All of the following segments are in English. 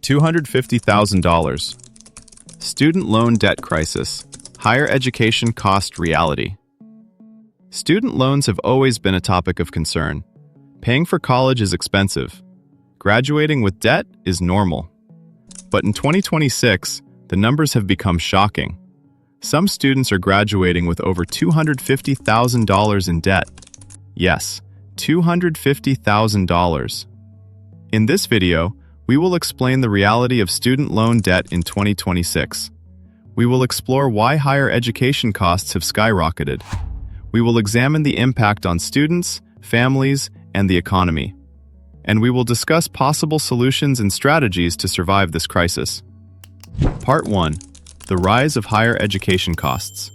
$250,000. Student loan debt crisis. Higher education cost reality. Student loans have always been a topic of concern. Paying for college is expensive. Graduating with debt is normal. But in 2026, the numbers have become shocking. Some students are graduating with over $250,000 in debt. Yes, $250,000. In this video, we will explain the reality of student loan debt in 2026. We will explore why higher education costs have skyrocketed. We will examine the impact on students, families, and the economy. And we will discuss possible solutions and strategies to survive this crisis. Part 1. The rise of higher education costs.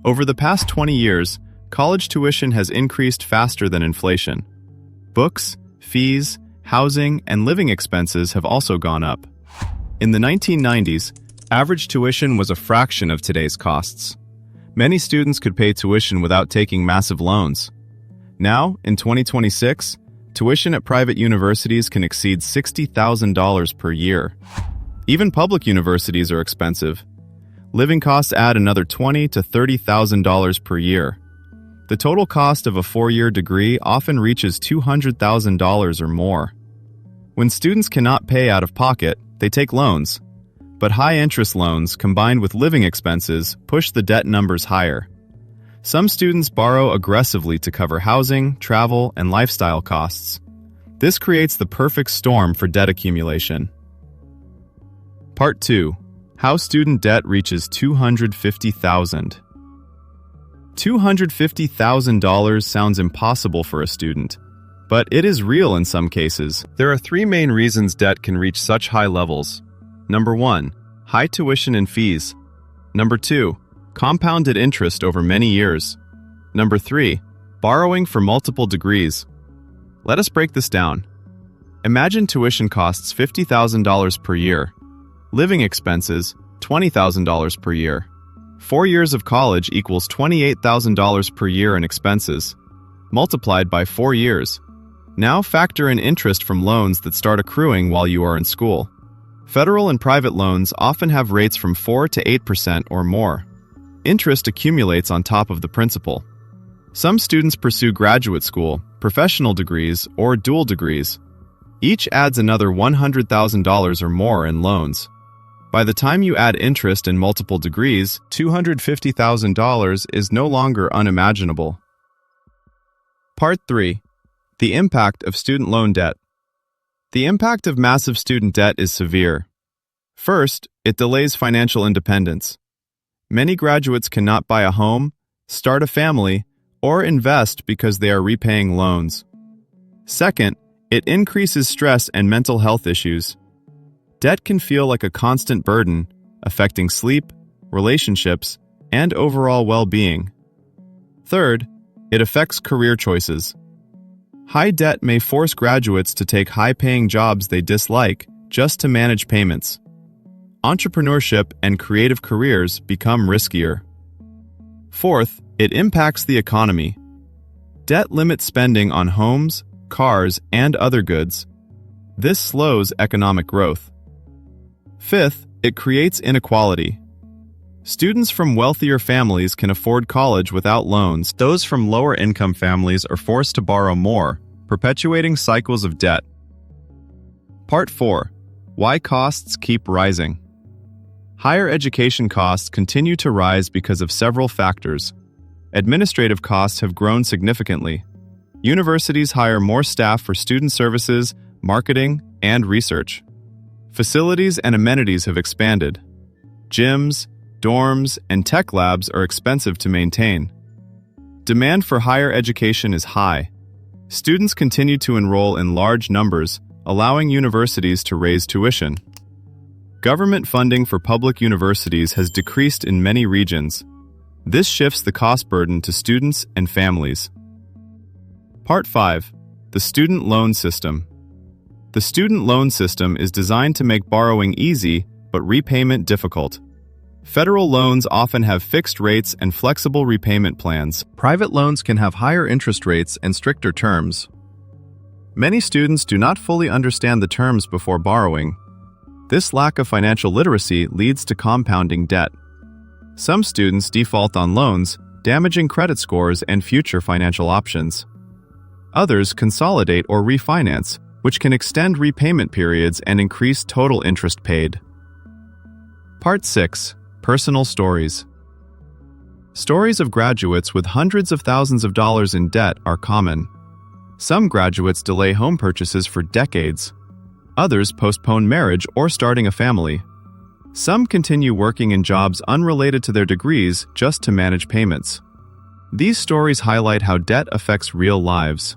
Over the past 20 years, college tuition has increased faster than inflation. Books, fees, housing, and living expenses have also gone up. In the 1990s, average tuition was a fraction of today's costs. Many students could pay tuition without taking massive loans. Now, in 2026, tuition at private universities can exceed $60,000 per year. Even public universities are expensive. Living costs add another $20,000 to $30,000 per year. The total cost of a 4-year degree often reaches $200,000 or more. When students cannot pay out of pocket, they take loans. But high-interest loans, combined with living expenses, push the debt numbers higher. Some students borrow aggressively to cover housing, travel, and lifestyle costs. This creates the perfect storm for debt accumulation. Part 2. How student debt reaches $250,000. $250,000 sounds impossible for a student, but it is real in some cases. There are 3 main reasons debt can reach such high levels. Number 1. High tuition and fees. Number 2. Compounded interest over many years. Number 3. Borrowing for multiple degrees. Let us break this down. Imagine tuition costs $50,000 per year. Living expenses, $20,000 per year. 4 years of college equals $28,000 per year in expenses, multiplied by 4 years. Now factor in interest from loans that start accruing while you are in school. Federal and private loans often have rates from 4 to 8% or more. Interest accumulates on top of the principal. Some students pursue graduate school, professional degrees, or dual degrees. Each adds another $100,000 or more in loans. By the time you add interest and multiple degrees, $250,000 is no longer unimaginable. Part 3. The impact of student loan debt. The impact of massive student debt is severe. First, it delays financial independence. Many graduates cannot buy a home, start a family, or invest because they are repaying loans. Second, it increases stress and mental health issues. Debt can feel like a constant burden, affecting sleep, relationships, and overall well-being. Third, it affects career choices. High debt may force graduates to take high-paying jobs they dislike just to manage payments. Entrepreneurship and creative careers become riskier. Fourth, it impacts the economy. Debt limits spending on homes, cars, and other goods. This slows economic growth. Fifth, it creates inequality. Students from wealthier families can afford college without loans. Those from lower-income families are forced to borrow more, perpetuating cycles of debt. Part 4. Why costs keep rising. Higher education costs continue to rise because of several factors. Administrative costs have grown significantly. Universities hire more staff for student services, marketing, and research. Facilities and amenities have expanded. Gyms, dorms, and tech labs are expensive to maintain. Demand for higher education is high. Students continue to enroll in large numbers, allowing universities to raise tuition. Government funding for public universities has decreased in many regions. This shifts the cost burden to students and families. Part 5. The student loan system. The student loan system is designed to make borrowing easy, but repayment difficult. Federal loans often have fixed rates and flexible repayment plans. Private loans can have higher interest rates and stricter terms. Many students do not fully understand the terms before borrowing. This lack of financial literacy leads to compounding debt. Some students default on loans, damaging credit scores and future financial options. Others consolidate or refinance, which can extend repayment periods and increase total interest paid. Part 6. Personal Stories. Stories of graduates with hundreds of thousands of dollars in debt are common. Some graduates delay home purchases for decades. Others postpone marriage or starting a family. Some continue working in jobs unrelated to their degrees just to manage payments. These stories highlight how debt affects real lives.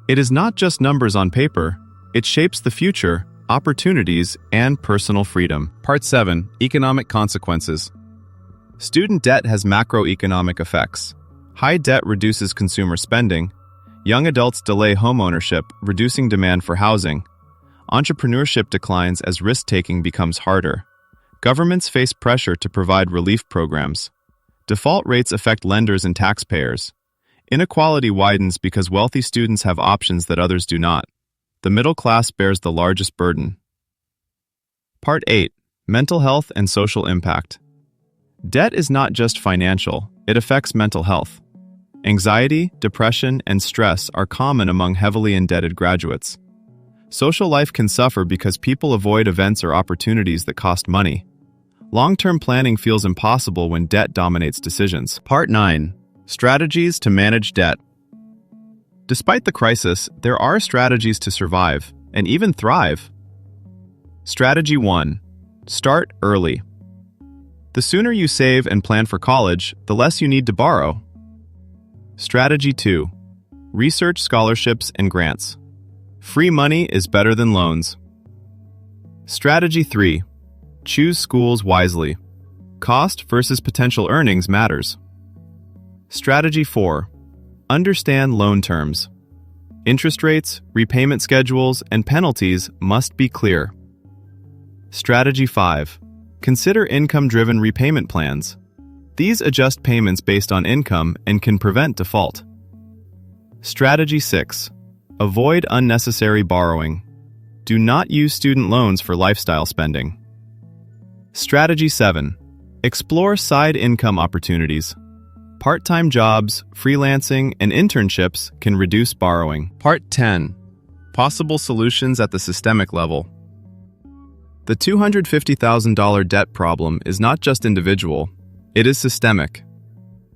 It is not just numbers on paper, it shapes the future, opportunities, and personal freedom. Part 7. Economic Consequences. Student debt has macroeconomic effects. High debt reduces consumer spending. Young adults delay home ownership, reducing demand for housing. Entrepreneurship declines as risk-taking becomes harder. Governments face pressure to provide relief programs. Default rates affect lenders and taxpayers. Inequality widens because wealthy students have options that others do not. The middle class bears the largest burden. Part 8. Mental Health and Social Impact. Debt is not just financial, it affects mental health. Anxiety, depression, and stress are common among heavily indebted graduates. Social life can suffer because people avoid events or opportunities that cost money. Long-term planning feels impossible when debt dominates decisions. Part 9. Strategies to manage debt. Despite the crisis, there are strategies to survive and even thrive. Strategy 1. Start early. The sooner you save and plan for college, the less you need to borrow. Strategy 2. Research scholarships and grants. Free money is better than loans. Strategy 3. Choose schools wisely. Cost versus potential earnings matters. Strategy 4. Understand loan terms. Interest rates, repayment schedules, and penalties must be clear. Strategy 5. Consider income-driven repayment plans. These adjust payments based on income and can prevent default. Strategy 6. Avoid unnecessary borrowing. Do not use student loans for lifestyle spending. Strategy 7. Explore side income opportunities. Part-time jobs, freelancing, and internships can reduce borrowing. Part 10. Possible solutions at the systemic level. The $250,000 debt problem is not just individual, it is systemic.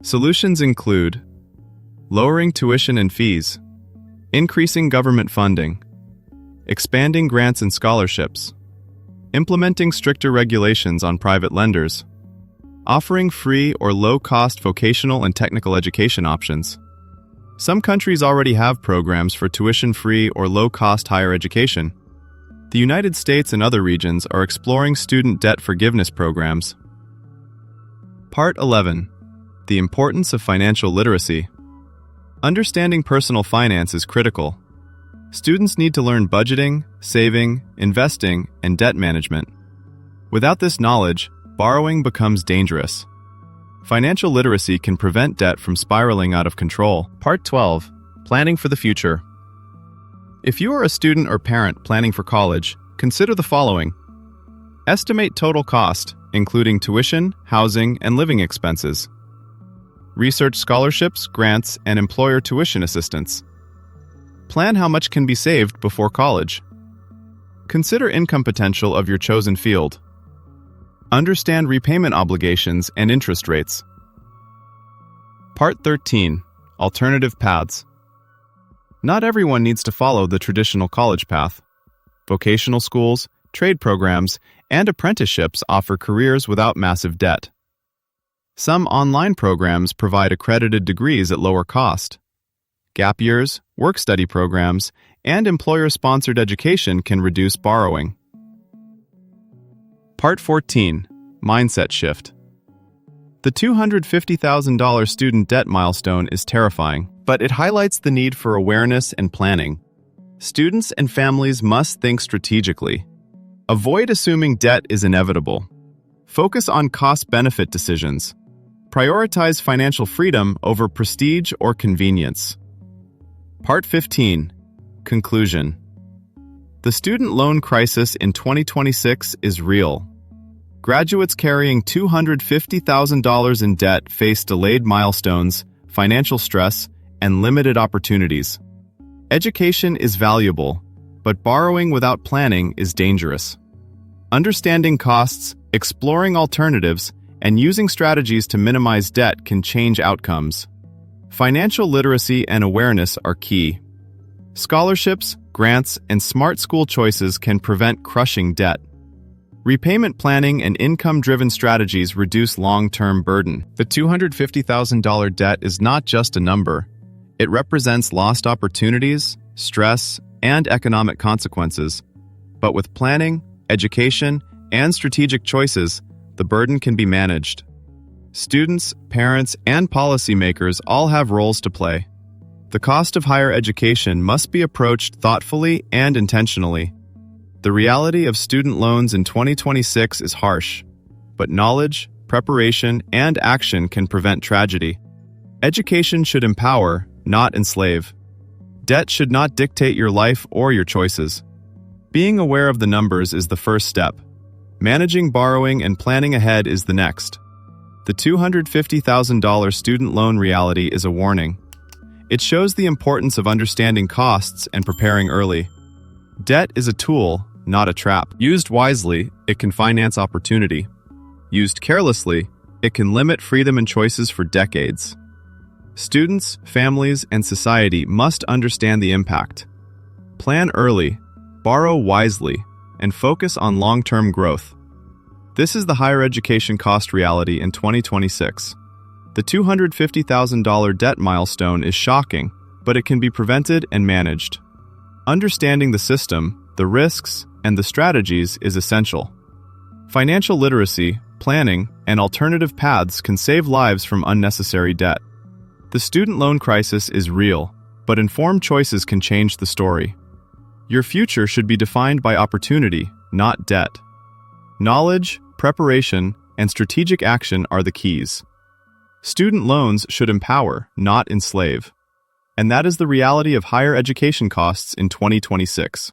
Solutions include lowering tuition and fees, increasing government funding, expanding grants and scholarships, implementing stricter regulations on private lenders, offering free or low-cost vocational and technical education options. Some countries already have programs for tuition-free or low-cost higher education. The United States and other regions are exploring student debt forgiveness programs. Part 11. The importance of financial literacy. Understanding personal finance is critical. Students need to learn budgeting, saving, investing, and debt management. Without this knowledge, borrowing becomes dangerous. Financial literacy can prevent debt from spiraling out of control. Part 12. Planning for the future. If you are a student or parent planning for college, consider the following. Estimate total cost, including tuition, housing, and living expenses. Research scholarships, grants, and employer tuition assistance. Plan how much can be saved before college. Consider income potential of your chosen field. Understand repayment obligations and interest rates. Part 13. Alternative paths. Not everyone needs to follow the traditional college path. Vocational schools, trade programs, and apprenticeships offer careers without massive debt. Some online programs provide accredited degrees at lower cost. Gap years, work-study programs, and employer-sponsored education can reduce borrowing. Part 14. Mindset shift. The $250,000 student debt milestone is terrifying, but it highlights the need for awareness and planning. Students and families must think strategically. Avoid assuming debt is inevitable. Focus on cost-benefit decisions. Prioritize financial freedom over prestige or convenience. Part 15. Conclusion. The student loan crisis in 2026 is real. Graduates carrying $250,000 in debt face delayed milestones, financial stress, and limited opportunities. Education is valuable, but borrowing without planning is dangerous. Understanding costs, exploring alternatives, and using strategies to minimize debt can change outcomes. Financial literacy and awareness are key. Scholarships, grants, and smart school choices can prevent crushing debt. Repayment planning and income-driven strategies reduce long-term burden. The $250,000 debt is not just a number. It represents lost opportunities, stress, and economic consequences. But with planning, education, and strategic choices, the burden can be managed. Students, parents, and policymakers all have roles to play. The cost of higher education must be approached thoughtfully and intentionally. The reality of student loans in 2026 is harsh, but knowledge, preparation, and action can prevent tragedy. Education should empower, not enslave. Debt should not dictate your life or your choices. Being aware of the numbers is the first step. Managing borrowing and planning ahead is the next. The $250,000 student loan reality is a warning. It shows the importance of understanding costs and preparing early. Debt is a tool, not a trap. Used wisely, it can finance opportunity. Used carelessly, it can limit freedom and choices for decades. Students, families, and society must understand the impact. Plan early, borrow wisely, and focus on long-term growth. This is the higher education cost reality in 2026. The $250,000 debt milestone is shocking, but it can be prevented and managed. Understanding the system, the risks, and the strategies is essential. Financial literacy, planning, and alternative paths can save lives from unnecessary debt. The student loan crisis is real, but informed choices can change the story. Your future should be defined by opportunity, not debt. Knowledge, preparation, and strategic action are the keys. Student loans should empower, not enslave. And that is the reality of higher education costs in 2026.